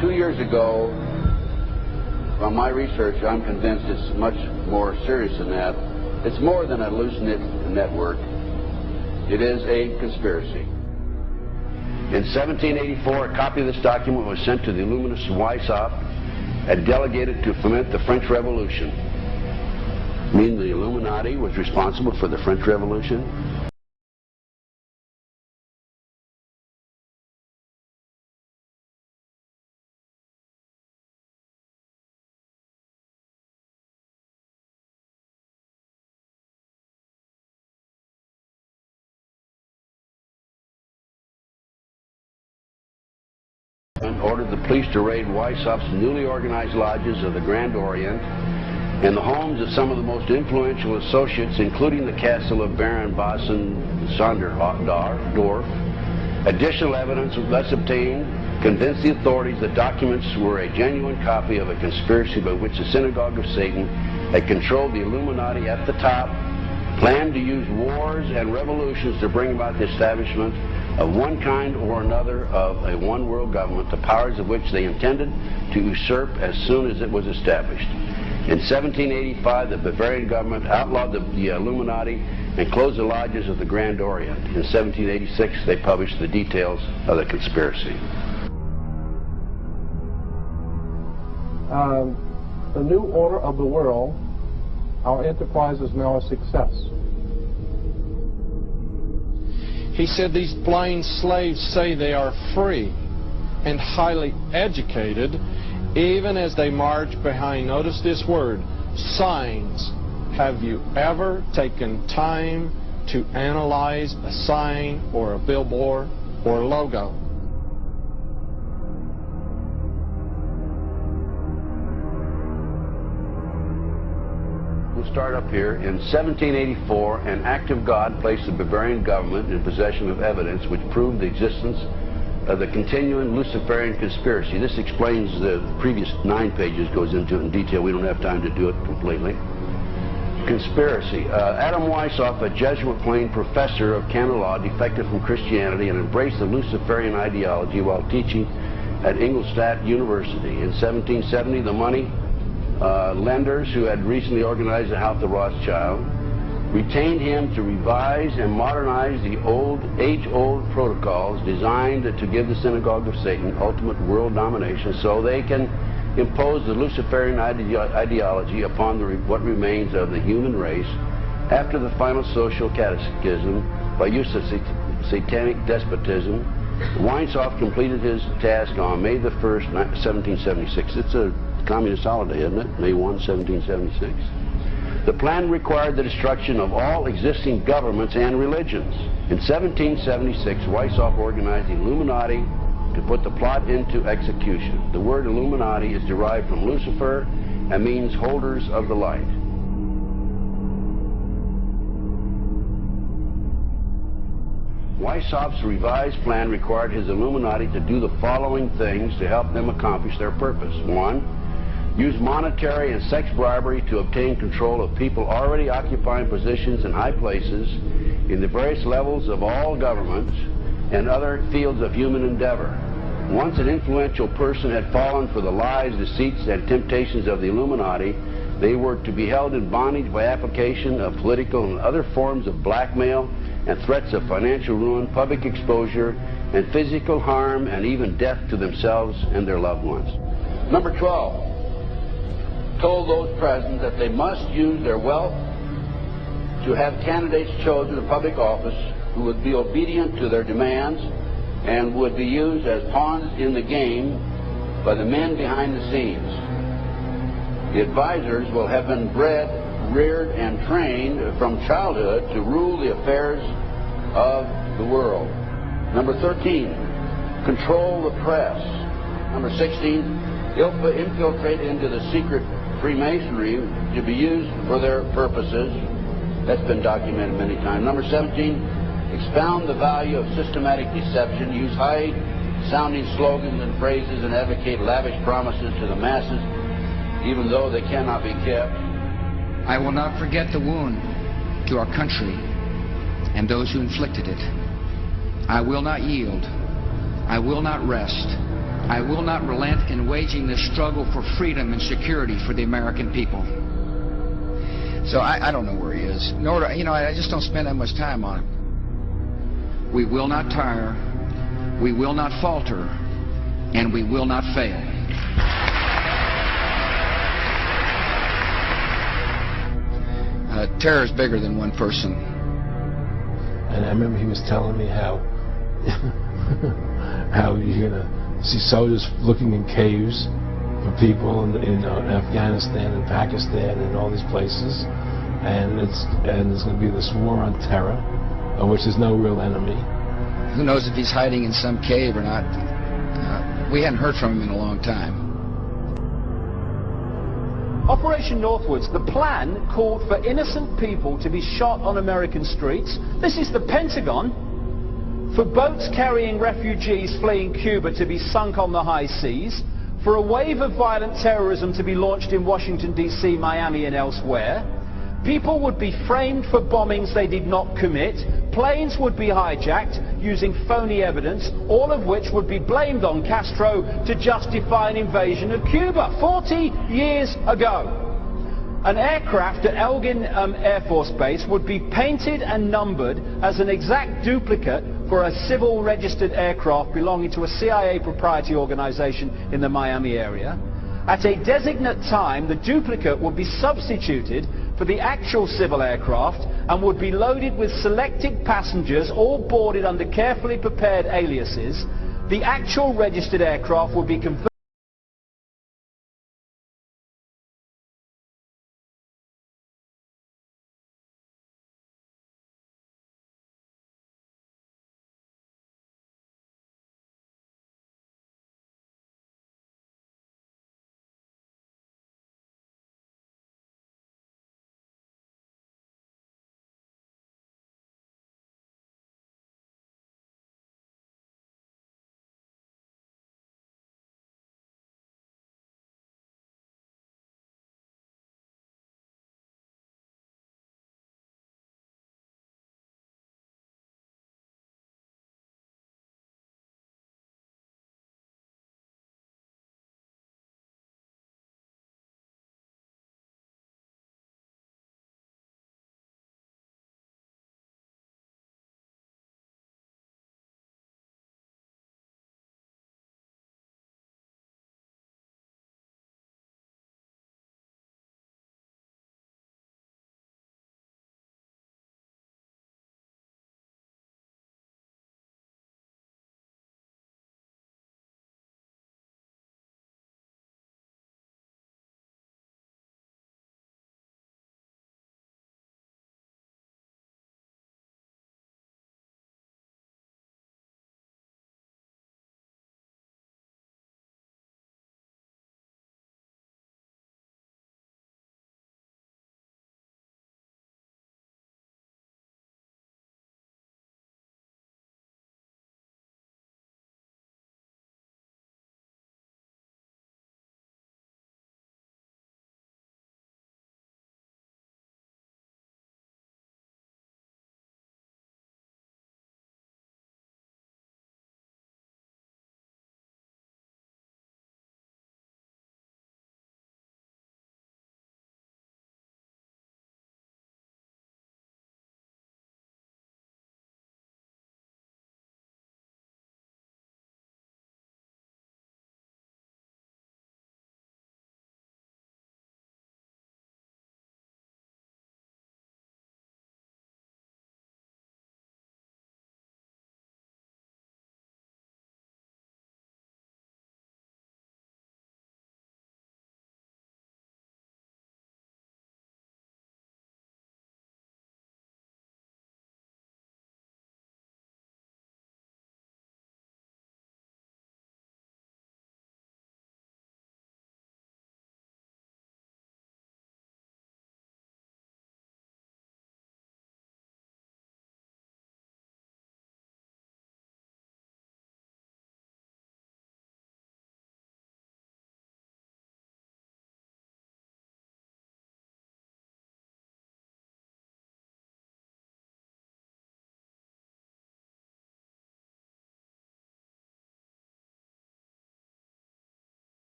2 years ago, from my research, I'm convinced it's much more serious than that. It's more than a loose-knit network. It is a conspiracy. In 1784, a copy of this document was sent to the illuminist Weishaupt and delegated to foment the French Revolution. Meaning the Illuminati was responsible for the French Revolution. And ordered the police to raid Weishaupt's newly organized lodges of the Grand Orient and the homes of some of the most influential associates, including the castle of Baron Bossen-Sonderdorf. Additional evidence thus obtained convinced the authorities that documents were a genuine copy of a conspiracy by which the Synagogue of Satan had controlled the Illuminati at the top, planned to use wars and revolutions to bring about the establishment of one kind or another of a one-world government, the powers of which they intended to usurp as soon as it was established. In 1785, the Bavarian government outlawed the Illuminati and closed the lodges of the Grand Orient. In 1786, they published the details of the conspiracy. The new order of the world, our enterprise is now a success. He said these blind slaves say they are free and highly educated, even as they march behind, notice this word, signs. Have you ever taken time to analyze a sign or a billboard or a logo? We'll start up here. In 1784, an act of God placed the Bavarian government in possession of evidence which proved the existence of the continuing Luciferian conspiracy. This explains the previous 9 pages, goes into it in detail. We don't have time to do it completely. Conspiracy. Adam Weishaupt, a Jesuit-trained professor of canon law, defected from Christianity and embraced the Luciferian ideology while teaching at Ingolstadt University. In 1770, the money lenders who had recently organized the House of Rothschild retained him to revise and modernize the age-old protocols designed to give the Synagogue of Satan ultimate world domination so they can impose the Luciferian ideology upon what remains of the human race after the final social cataclysm by use of satanic despotism. Weishaupt completed his task on May the 1st, 1776. It's a communist holiday, isn't it? May 1, 1776. The plan required the destruction of all existing governments and religions. In 1776, Weishaupt organized the Illuminati to put the plot into execution. The word Illuminati is derived from Lucifer and means holders of the light. Weishaupt's revised plan required his Illuminati to do the following things to help them accomplish their purpose. 1. Use monetary and sex bribery to obtain control of people already occupying positions in high places in the various levels of all governments and other fields of human endeavor. Once an influential person had fallen for the lies, deceits, and temptations of the Illuminati, they were to be held in bondage by application of political and other forms of blackmail and threats of financial ruin, public exposure, and physical harm, and even death to themselves and their loved ones. Number 12. Told those present that they must use their wealth to have candidates chosen to public office who would be obedient to their demands and would be used as pawns in the game by the men behind the scenes. The advisors will have been bred, reared, and trained from childhood to rule the affairs of the world. Number 13, control the press. Number 16, infiltrate into the secret Freemasonry to be used for their purposes. That's been documented many times. Number 17, expound the value of systematic deception, use high-sounding slogans and phrases, and advocate lavish promises to the masses, even though they cannot be kept. I will not forget the wound to our country and those who inflicted it. I will not yield. I will not rest I will not relent in waging this struggle for freedom and security for the American people. So I don't know where he is. Nor, I just don't spend that much time on it. We will not tire, we will not falter, and we will not fail. Terror is bigger than one person. And I remember he was telling me how you're gonna see soldiers looking in caves for people in Afghanistan and Pakistan and all these places, and there's gonna be this war on terror, of which there's no real enemy. Who knows if he's hiding in some cave or not? We hadn't heard from him in a long time. Operation Northwoods, the plan called for innocent people to be shot on American streets. This is the Pentagon. For boats carrying refugees fleeing Cuba to be sunk on the high seas. For a wave of violent terrorism to be launched in Washington, D.C., Miami and elsewhere. People would be framed for bombings they did not commit. Planes would be hijacked using phony evidence, all of which would be blamed on Castro to justify an invasion of Cuba 40 years ago. An aircraft at Elgin Air Force Base would be painted and numbered as an exact duplicate for a civil registered aircraft belonging to a CIA proprietary organization in the Miami area. At a designate time, the duplicate would be substituted for the actual civil aircraft and would be loaded with selected passengers, all boarded under carefully prepared aliases. The actual registered aircraft would be converted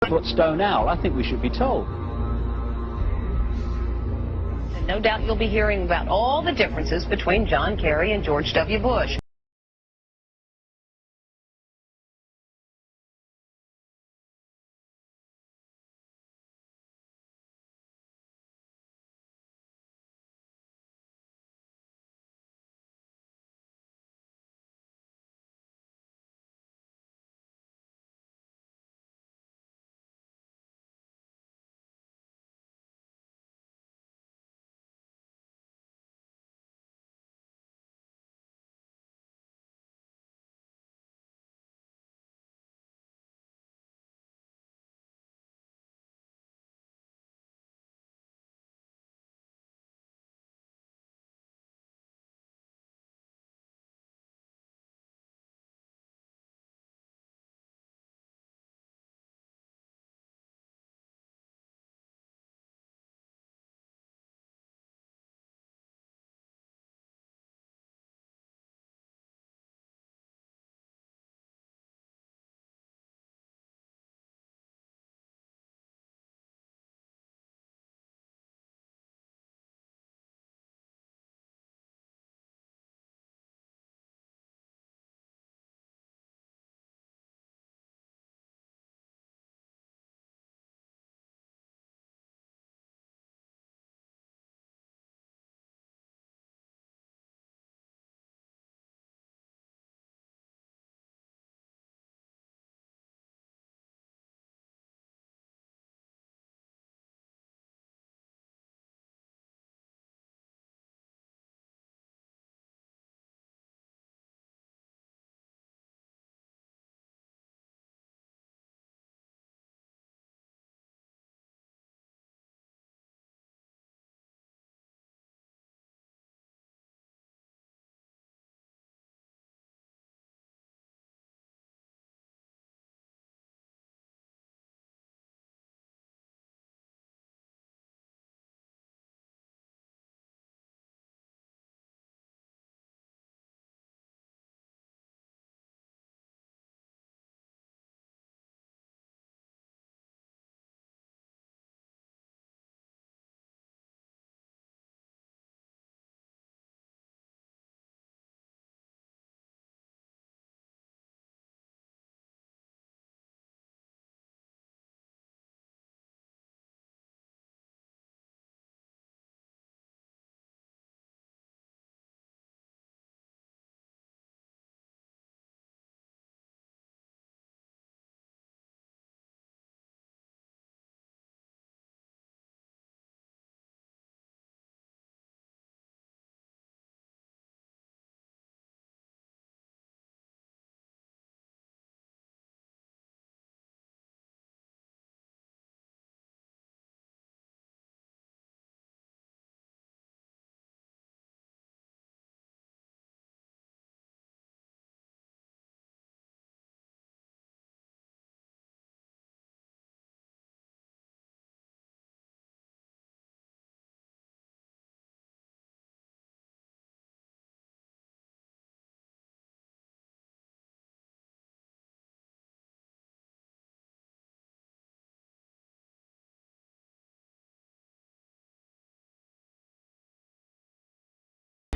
Stone Owl. I think we should be told. And no doubt you'll be hearing about all the differences between John Kerry and George W. Bush.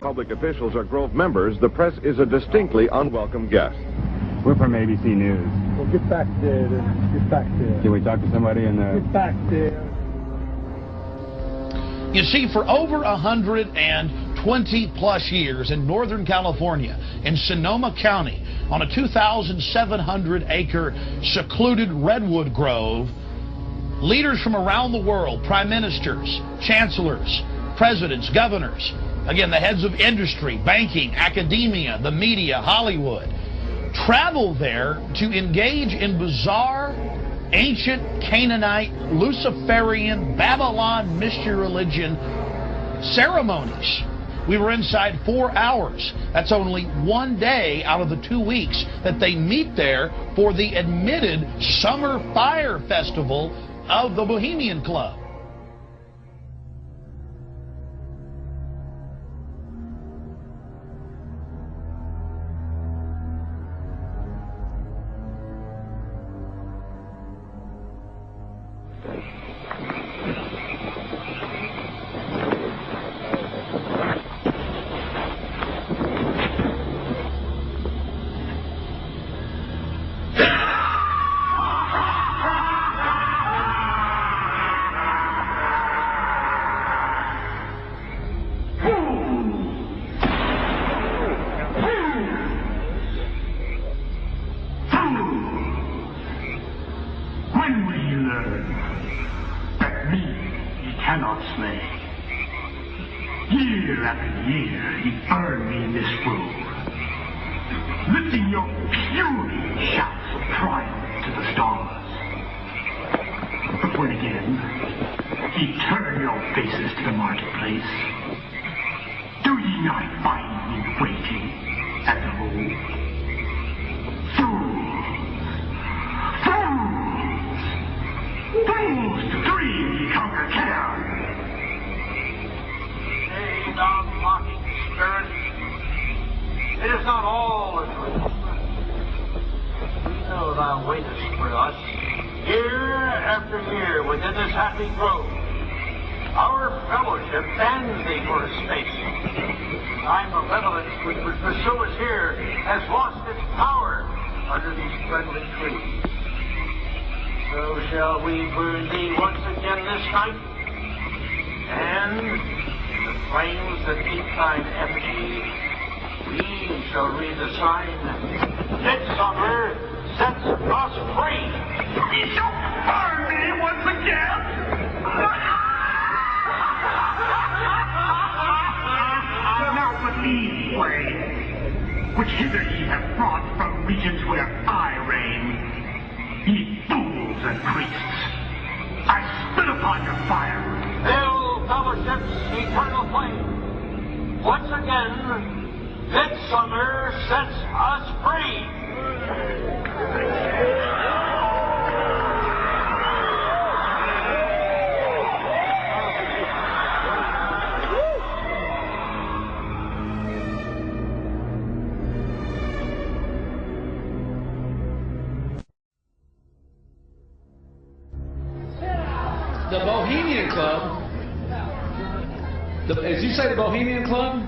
Public officials or Grove members, the press is a distinctly unwelcome guest. We're from ABC News. Well, get back there. Get back there. Can we talk to somebody in the... Get back there. You see, for over 120-plus years in Northern California, in Sonoma County, on a 2,700-acre secluded redwood grove, leaders from around the world, prime ministers, chancellors, presidents, governors, again, the heads of industry, banking, academia, the media, Hollywood, travel there to engage in bizarre, ancient Canaanite, Luciferian, Babylon mystery religion ceremonies. We were inside 4 hours. That's only one day out of the 2 weeks that they meet there for the admitted Summer Fire Festival of the Bohemian Club. learn that me he cannot slay. Year after year he burned me in this room, lifting your puny shouts of triumph to the stars. But when again he turned your faces to the marketplace, do ye not find me waiting as of old? Fools! Fools! Fools to dream ye conquer care! Nay, thou mocking spirit, it is not all a dream. We know thou waitest for us, year after year, within this happy grove. Our fellowship bans thee for a space. Thy malevolence which would pursue us here has lost its power under these friendly trees. So shall we burn thee once again this night, and in the flames that eat thine effigy, we shall read the sign, Midsummer sets us free. Ye shall burn me once again! Not with these flames, which hither ye have brought from regions where I reign. Ye fools and priests, I spit upon your fire. Hail, fellowship's eternal flame. Once again, Midsummer sets us free. The Bohemian Club, as you say, the Bohemian Club,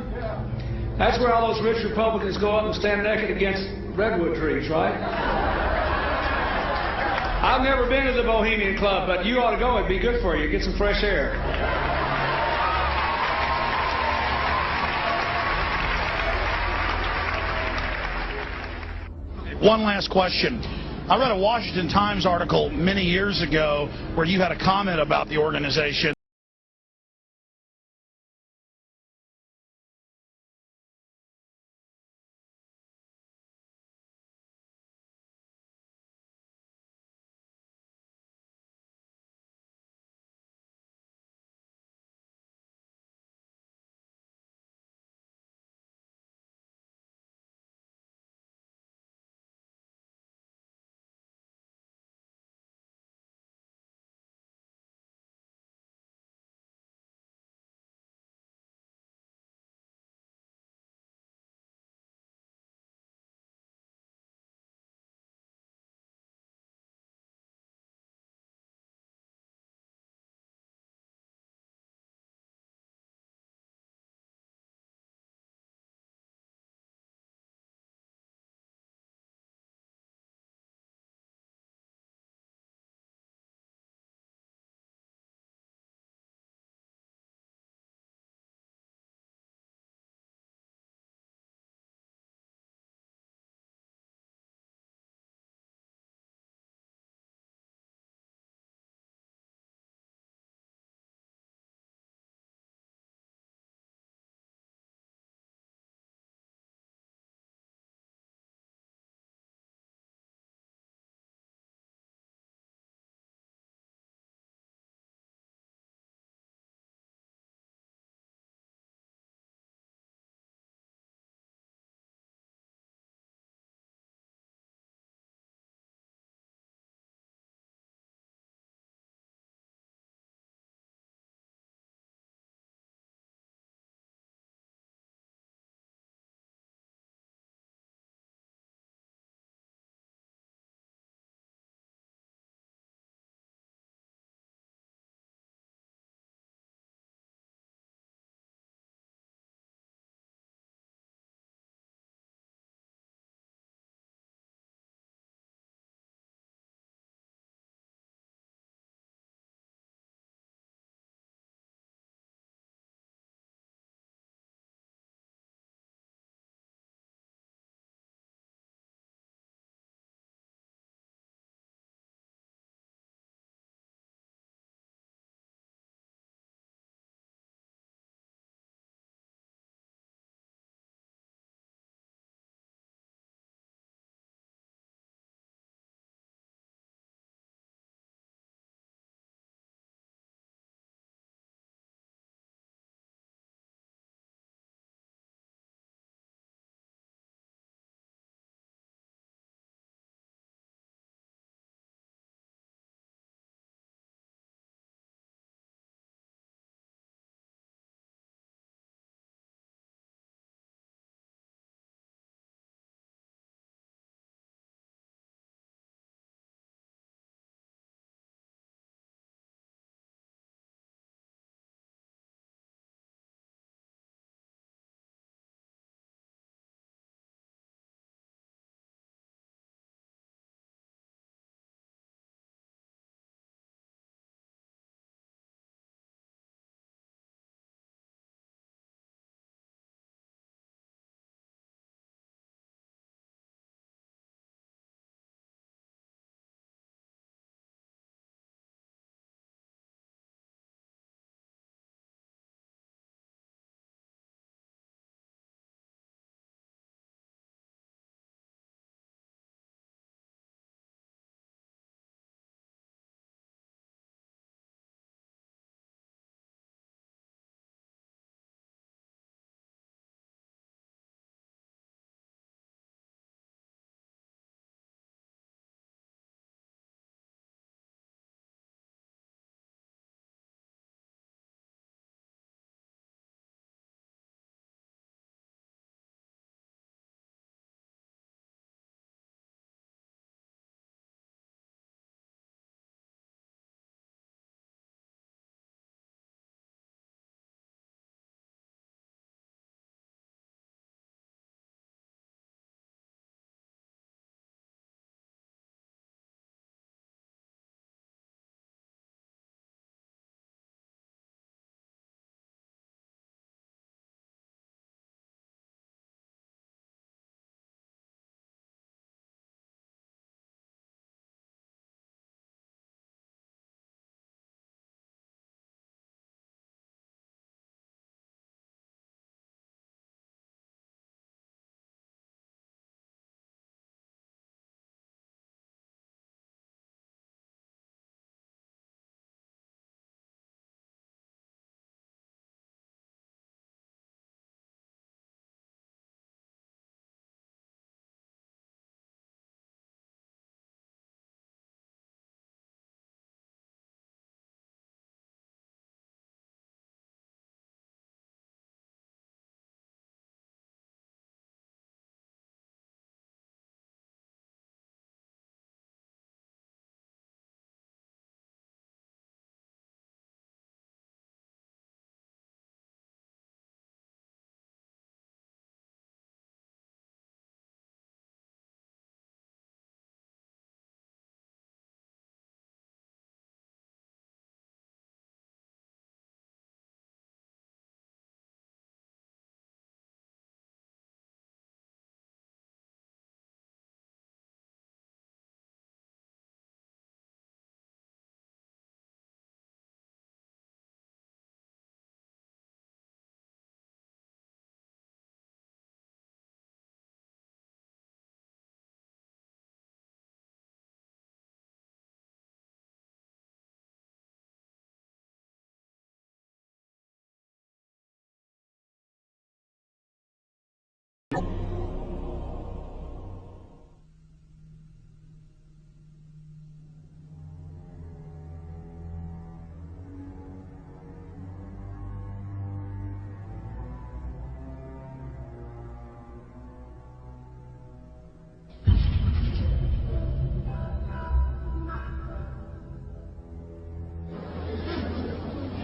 that's where all those rich Republicans go up and stand naked against redwood trees, right? I've never been to the Bohemian Club, but you ought to go. It'd be good for you. Get some fresh air. One last question. I read a Washington Times article many years ago where you had a comment about the organization.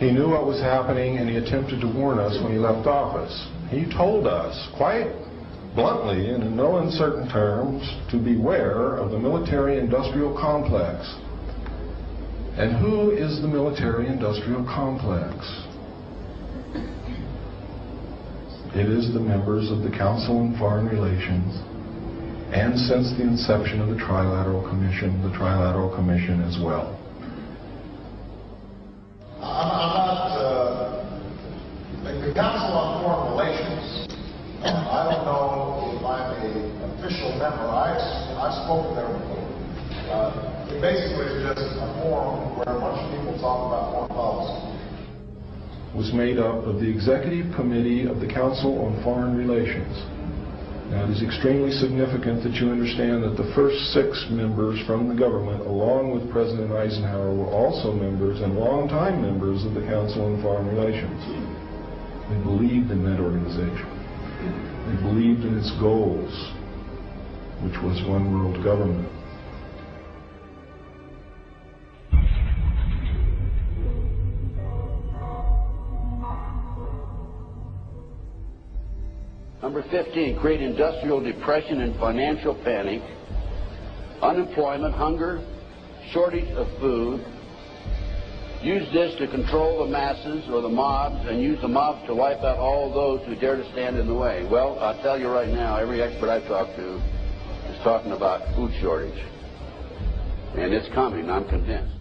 He knew what was happening, and he attempted to warn us when he left office. He told us quite bluntly and in no uncertain terms to beware of the military-industrial complex. And who is the military-industrial complex? It is the members of the Council on Foreign Relations, and since the inception of the Trilateral Commission as well. The Council on Foreign Relations, I don't know if I'm an official member. I've spoken there before. It basically is just a forum where a bunch of people talk about foreign policy. Was made up of the Executive Committee of the Council on Foreign Relations. Now, it is extremely significant that you understand that the first 6 members from the government, along with President Eisenhower, were also members and longtime members of the Council on Foreign Relations. They believed in that organization. They believed in its goals, which was one world government. Number 15, create industrial depression and financial panic, unemployment, hunger, shortage of food. Use this to control the masses or the mobs, and use the mobs to wipe out all those who dare to stand in the way. Well, I'll tell you right now, every expert I've talked to is talking about food shortage. And it's coming, I'm convinced.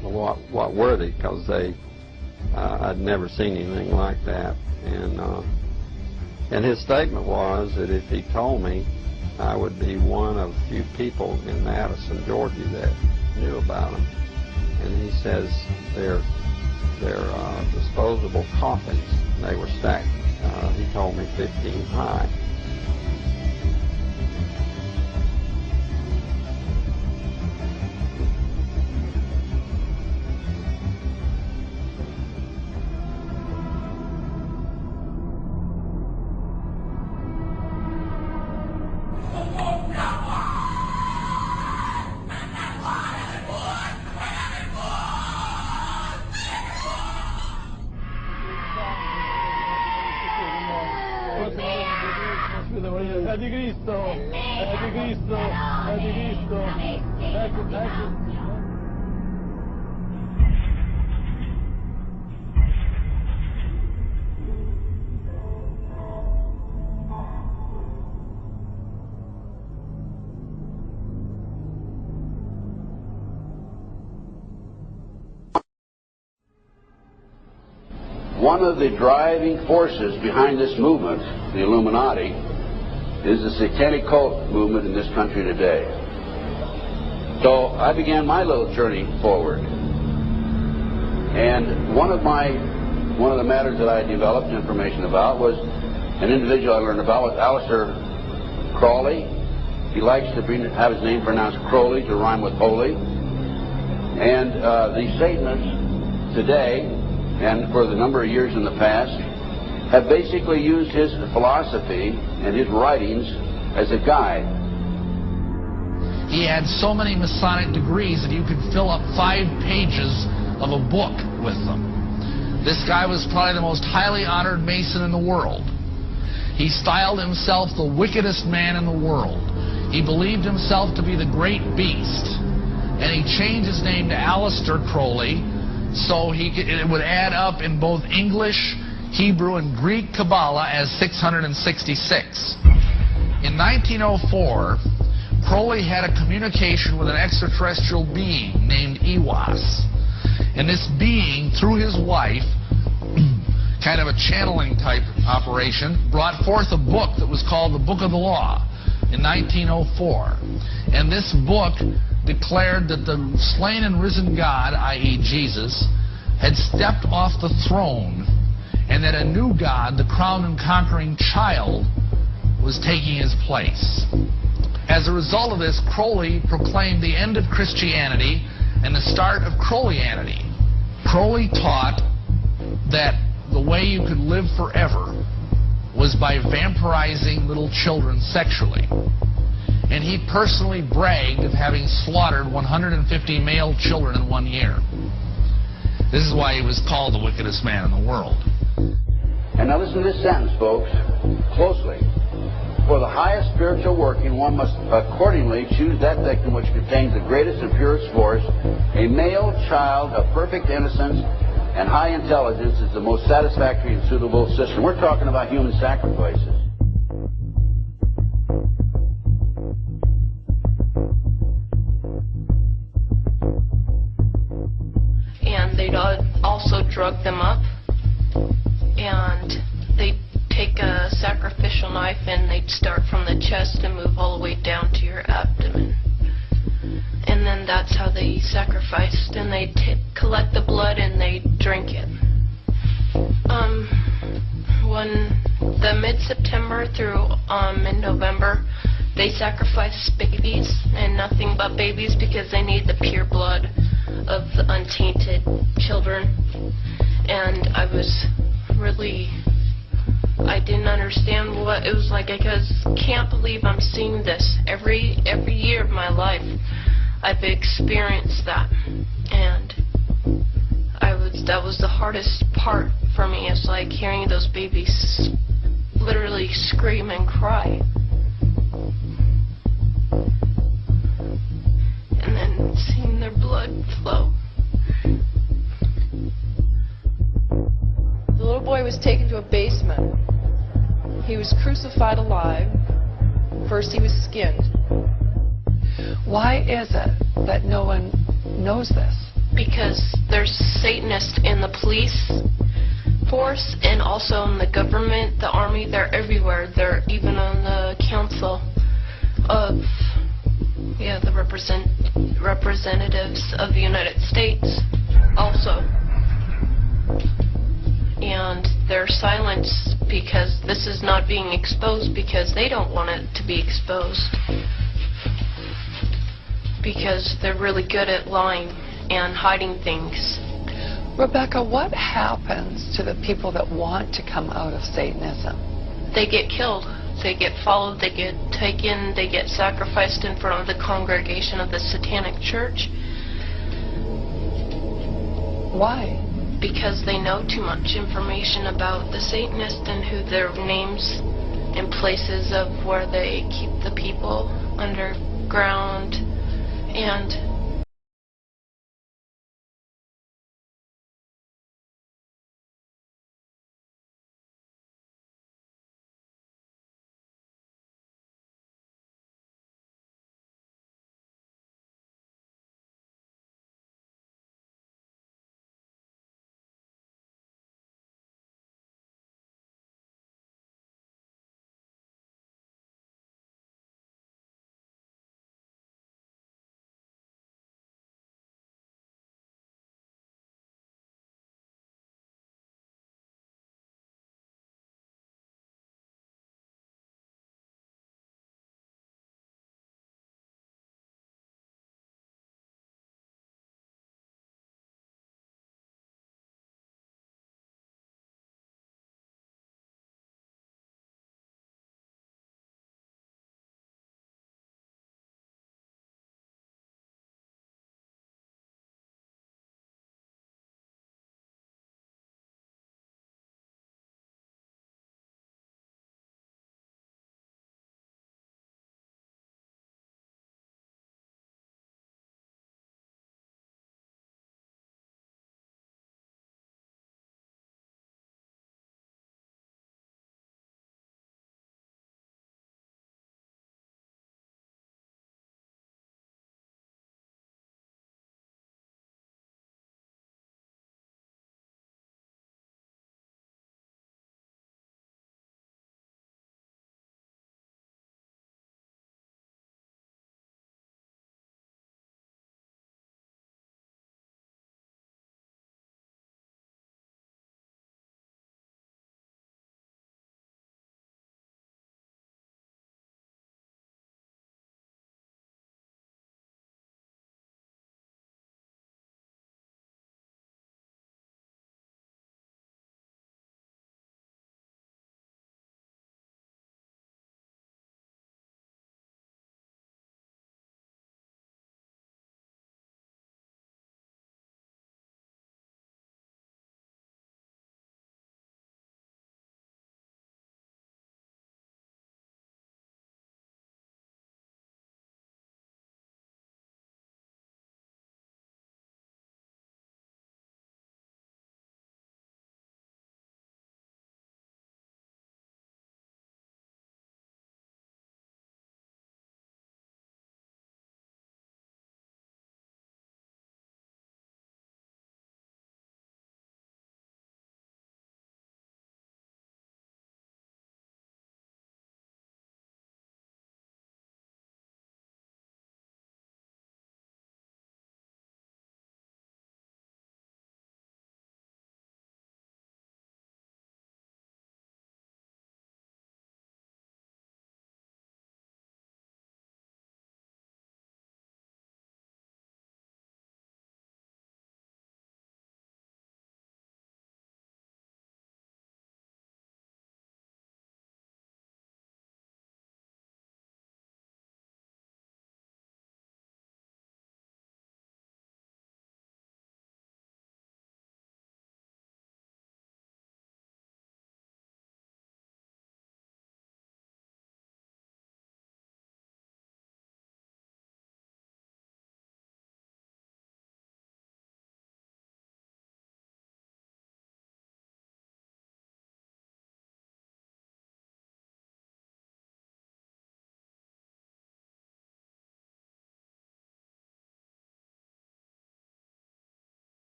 What were they? Because I'd never seen anything like that. And his statement was that if he told me, I would be one of few people in Madison, Georgia that knew about them. And he says they're disposable coffins. They were stacked, he told me, 15 high. One of the driving forces behind this movement, the Illuminati, is the satanic cult movement in this country today. So I began my little journey forward. And one of the matters that I developed information about was an individual I learned about was Aleister Crowley. He likes to have his name pronounced Crowley to rhyme with holy. And the Satanists today, and for the number of years in the past, have basically used his philosophy and his writings as a guide. He had so many Masonic degrees that you could fill up 5 pages of a book with them. This guy was probably the most highly honored Mason in the world. He styled himself the wickedest man in the world. He believed himself to be the great beast. And he changed his name to Aleister Crowley, so it would add up in both English, Hebrew, and Greek Kabbalah as 666. In 1904, Crowley had a communication with an extraterrestrial being named E.B.E. And this being, through his wife, kind of a channeling type operation, brought forth a book that was called the Book of the Law in 1904. And this book declared that the slain and risen God, i.e. Jesus, had stepped off the throne, and that a new God, the crowned and conquering child, was taking his place. As a result of this, Crowley proclaimed the end of Christianity and the start of Crowleyanity. Crowley taught that the way you could live forever was by vampirizing little children sexually. And he personally bragged of having slaughtered 150 male children in 1 year. This is why he was called the wickedest man in the world. And now listen to this sentence, folks, closely. For the highest spiritual working, one must accordingly choose that victim which contains the greatest and purest force. A male child of perfect innocence and high intelligence is the most satisfactory and suitable system. We're talking about human sacrifices. And they'd also drug them up, and they'd take a sacrificial knife and they'd start from the chest and move all the way down to your abdomen. And then that's how they sacrificed, and they'd collect the blood and they'd drink it. When the mid-September through mid-November, they sacrifice babies and nothing but babies because they need the pure blood of the untainted children. And I didn't understand what it was like. I can't believe I'm seeing this every year of my life. I've experienced that, and that was the hardest part for me. It's like hearing those babies literally scream and cry, and then seeing their blood flow. The little boy was taken to a basement. He was crucified alive. First he was skinned. Why is it that no one knows this? Because there's Satanists in the police force and also in the government, the army. They're everywhere. They're even on the council of the representatives of the United States also. And they're silenced because this is not being exposed, because they don't want it to be exposed, because they're really good at lying and hiding things. Rebecca, what happens to the people that want to come out of Satanism? They get killed. They get followed. They get taken. They get sacrificed in front of the congregation of the Satanic Church. Why? Because they know too much information about the Satanists and who their names and places of where they keep the people underground. And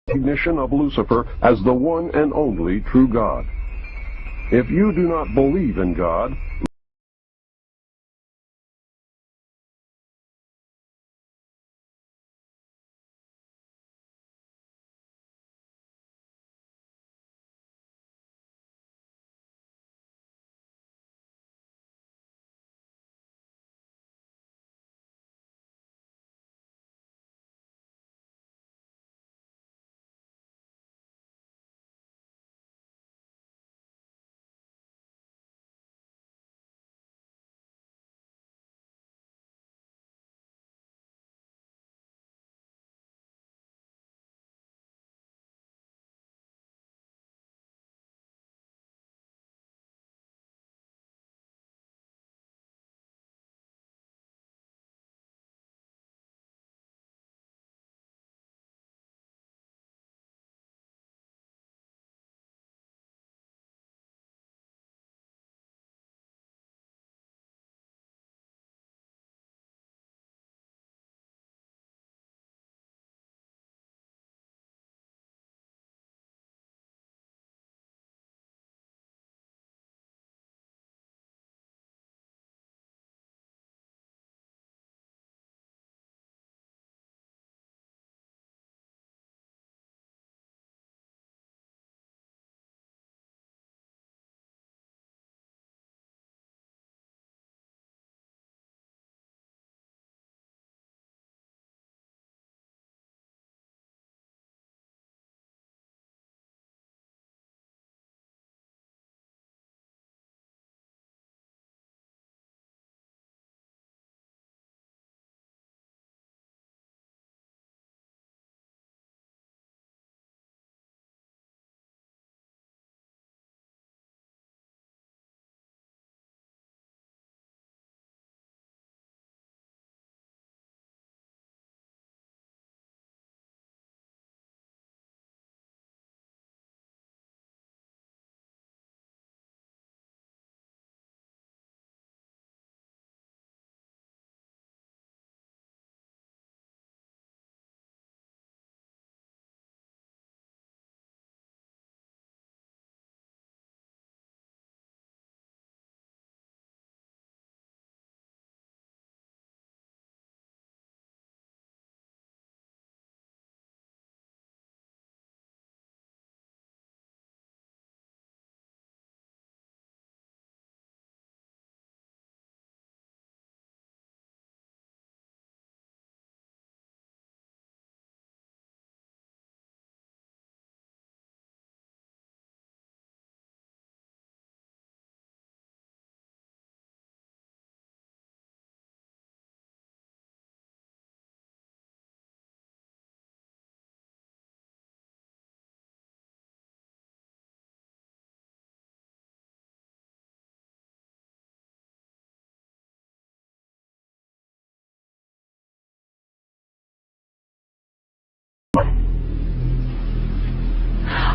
recognition of Lucifer as the one and only true God. If you do not believe in God,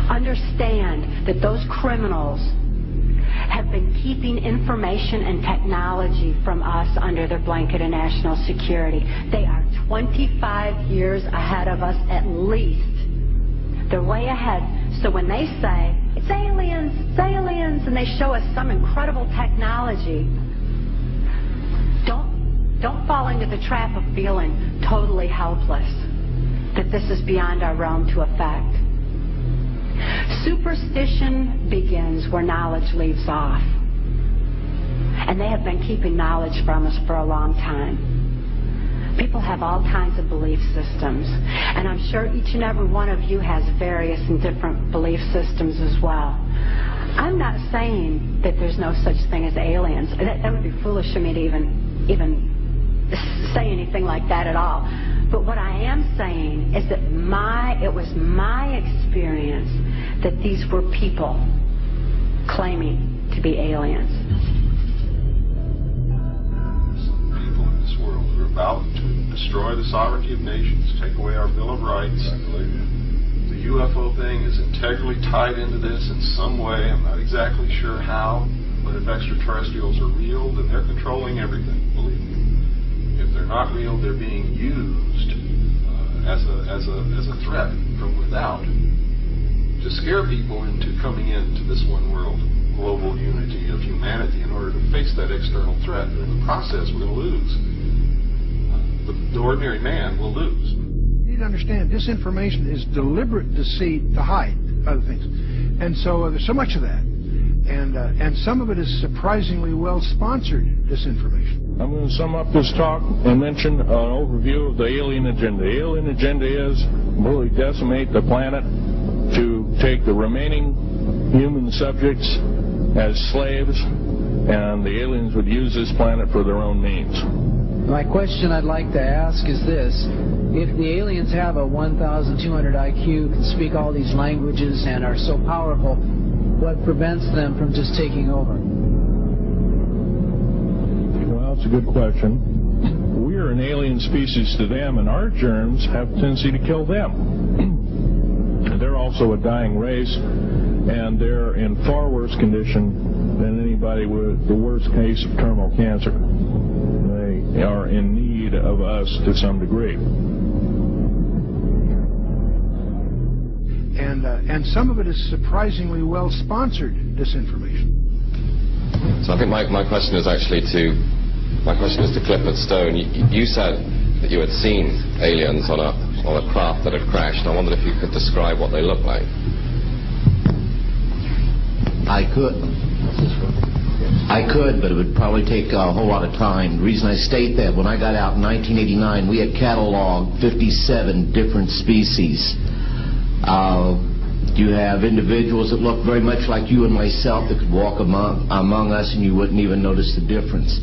understand that those criminals have been keeping information and technology from us under their blanket of national security. They are 25 years ahead of us at least. They're way ahead. So when they say, it's aliens, and they show us some incredible technology, don't fall into the trap of feeling totally helpless, that this is beyond our realm to affect. Superstition begins where knowledge leaves off. And they have been keeping knowledge from us for a long time. People have all kinds of belief systems. And I'm sure each and every one of you has various and different belief systems as well. I'm not saying that there's no such thing as aliens. That would be foolish of me to even say anything like that at all. But what I am saying is that it was my experience that these were people claiming to be aliens. Some people in this world are about to destroy the sovereignty of nations, take away our Bill of Rights. The UFO thing is integrally tied into this in some way. I'm not exactly sure how, but if extraterrestrials are real, then they're controlling everything, believe me. If they're not real, they're being used as a threat from from without to scare people into coming into this one world global unity of humanity in order to face that external threat. And in the process, we're going to lose. The ordinary man will lose. You need to understand, disinformation is deliberate deceit to hide other things. And so there's so much of that. And some of it is surprisingly well-sponsored disinformation. I'm going to sum up this talk and mention an overview of the alien agenda. The alien agenda is really decimate the planet, to take the remaining human subjects as slaves, and the aliens would use this planet for their own means. My question I'd like to ask is this. If the aliens have a 1,200 IQ, can speak all these languages, and are so powerful, what prevents them from just taking over? Well, it's a good question. We're an alien species to them, and our germs have a tendency to kill them. They're also a dying race, and they're in far worse condition than anybody with the worst case of terminal cancer. They are in need of us to some degree. And some of it is surprisingly well-sponsored disinformation. So I think my question is actually to Clifford Stone. You said that you had seen aliens on a craft that had crashed. I wondered if you could describe what they look like. I could, but it would probably take a whole lot of time. The reason I state that, when I got out in 1989, we had cataloged 57 different species. You have individuals that look very much like you and myself that could walk among us and you wouldn't even notice the difference.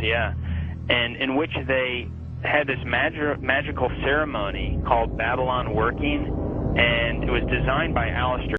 Yeah, and in which they had this magical ceremony called Babylon Working, and it was designed by Alistair